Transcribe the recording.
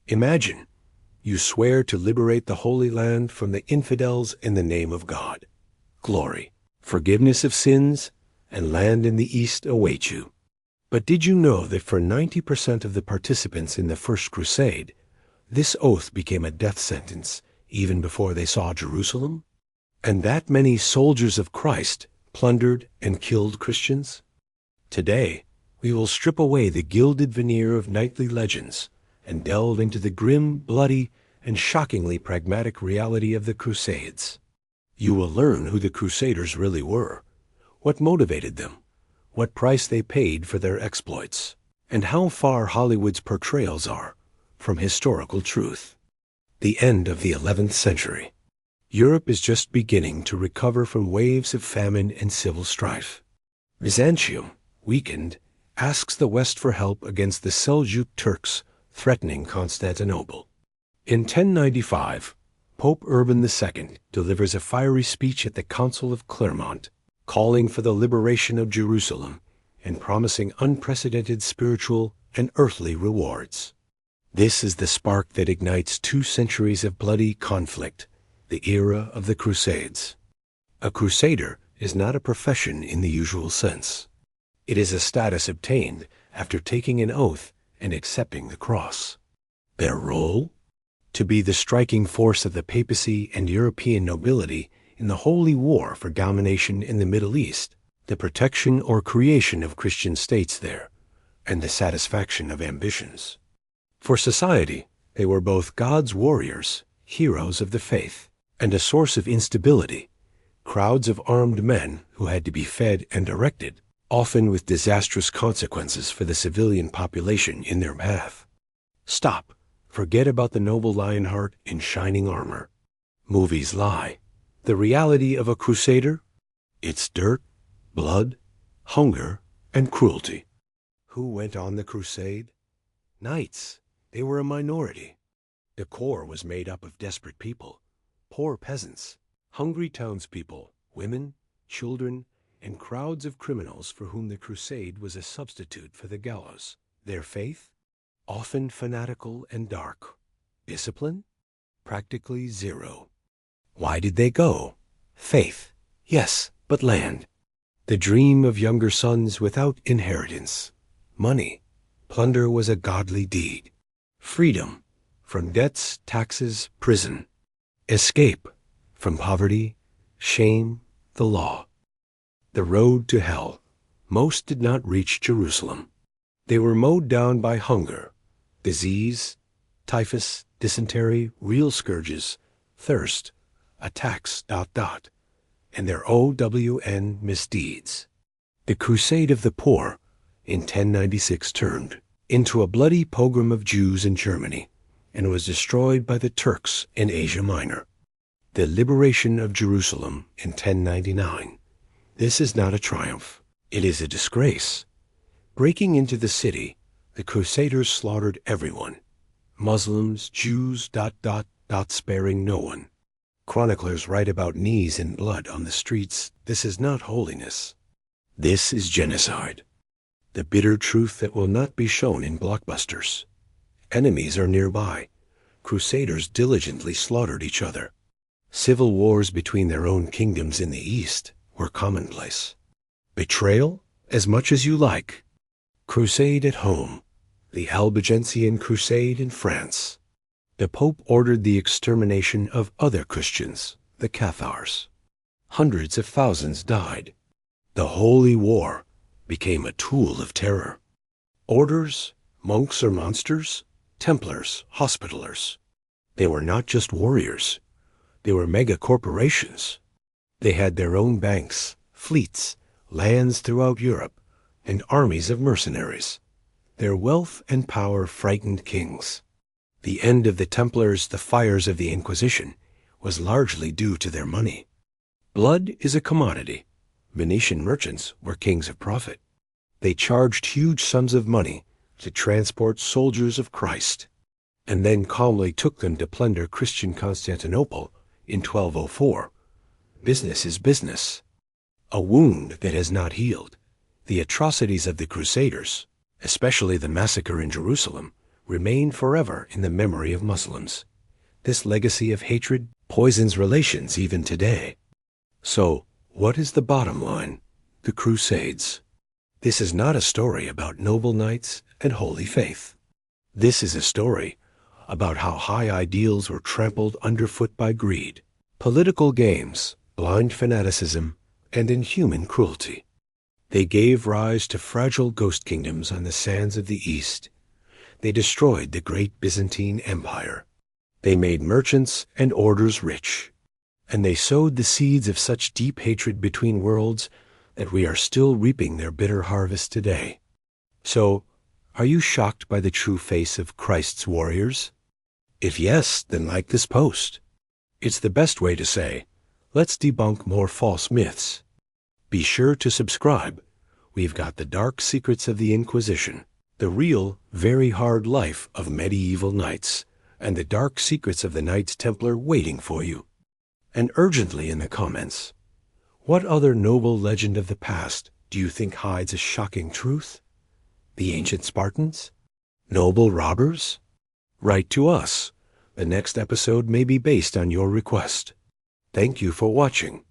Imagine, you swear to liberate the Holy Land from the infidels in the name of God. Glory, forgiveness of sins, and land in the east await you. But did you know that for 90% of the participants in the First Crusade, this oath became a death sentence even before they saw Jerusalem? And that many soldiers of Christ plundered and killed Christians? Today, we will strip away the gilded veneer of knightly legends and delve into the grim, bloody, and shockingly pragmatic reality of the Crusades. You will learn who the Crusaders really were, what motivated them, what price they paid for their exploits, and how far Hollywood's portrayals are from historical truth. The end of the 11th century. Europe is just beginning to recover from waves of famine and civil strife. Byzantium, weakened, asks the West for help against the Seljuk Turks threatening Constantinople. In 1095, Pope Urban II delivers a fiery speech at the Council of Clermont, calling for the liberation of Jerusalem and promising unprecedented spiritual and earthly rewards. This is the spark that ignites 2 centuries of bloody conflict, the era of the Crusades. A crusader is not a profession in the usual sense. It is a status obtained after taking an oath and accepting the cross. Their role? To be the striking force of the papacy and European nobility in the holy war for domination in the Middle East, the protection or creation of Christian states there, and the satisfaction of ambitions. For society, they were both God's warriors, heroes of the faith, and a source of instability, crowds of armed men who had to be fed and directed, often with disastrous consequences for the civilian population in their path. Stop. Forget about the noble Lionheart in shining armor. Movies lie. The reality of a crusader? It's dirt, blood, hunger, and cruelty. Who went on the crusade? Knights. They were a minority. The core was made up of desperate people, poor peasants, hungry townspeople, women, children, and crowds of criminals for whom the crusade was a substitute for the gallows. Their faith? Often fanatical and dark. Discipline? Practically zero. Why did they go? Faith, yes, but land. The dream of younger sons without inheritance. Money. Plunder was a godly deed. Freedom. From debts, taxes, prison. Escape. From poverty, shame, the law. The road to hell. Most did not reach Jerusalem. They were mowed down by hunger, disease, typhus, dysentery, real scourges, thirst, attacks, and their OWN misdeeds. The Crusade of the Poor in 1096 turned into a bloody pogrom of Jews in Germany and was destroyed by the Turks in Asia Minor. The liberation of Jerusalem in 1099. This is not a triumph. It is a disgrace. Breaking into the city, the Crusaders slaughtered everyone. Muslims, Jews, sparing no one. Chroniclers write about knees in blood on the streets. This is not holiness. This is genocide. The bitter truth that will not be shown in blockbusters. Enemies are nearby. Crusaders diligently slaughtered each other. Civil wars between their own kingdoms in the East were commonplace. Betrayal? As much as you like. Crusade at home. The Albigensian Crusade in France. The Pope ordered the extermination of other Christians, the Cathars. Hundreds of thousands died. The Holy War became a tool of terror. Orders, monks or monsters, Templars, Hospitallers. They were not just warriors. They were mega-corporations. They had their own banks, fleets, lands throughout Europe, and armies of mercenaries. Their wealth and power frightened kings. The end of the Templars, the fires of the Inquisition, was largely due to their money. Blood is a commodity. Venetian merchants were kings of profit. They charged huge sums of money to transport soldiers of Christ, and then calmly took them to plunder Christian Constantinople in 1204. Business is business. A wound that has not healed. The atrocities of the Crusaders, especially the massacre in Jerusalem, remain forever in the memory of Muslims. This legacy of hatred poisons relations even today. So, what is the bottom line? The Crusades. This is not a story about noble knights and holy faith. This is a story about how high ideals were trampled underfoot by greed, political games, blind fanaticism, and inhuman cruelty. They gave rise to fragile ghost kingdoms on the sands of the East. They destroyed the great Byzantine Empire. They made merchants and orders rich. And they sowed the seeds of such deep hatred between worlds that we are still reaping their bitter harvest today. So, are you shocked by the true face of Christ's warriors? If yes, then like this post. It's the best way to say, let's debunk more false myths. Be sure to subscribe. We've got the dark secrets of the Inquisition, the real, very hard life of medieval knights, and the dark secrets of the Knights Templar waiting for you. And urgently in the comments, what other noble legend of the past do you think hides a shocking truth? The ancient Spartans? Noble robbers? Write to us. The next episode may be based on your request. Thank you for watching.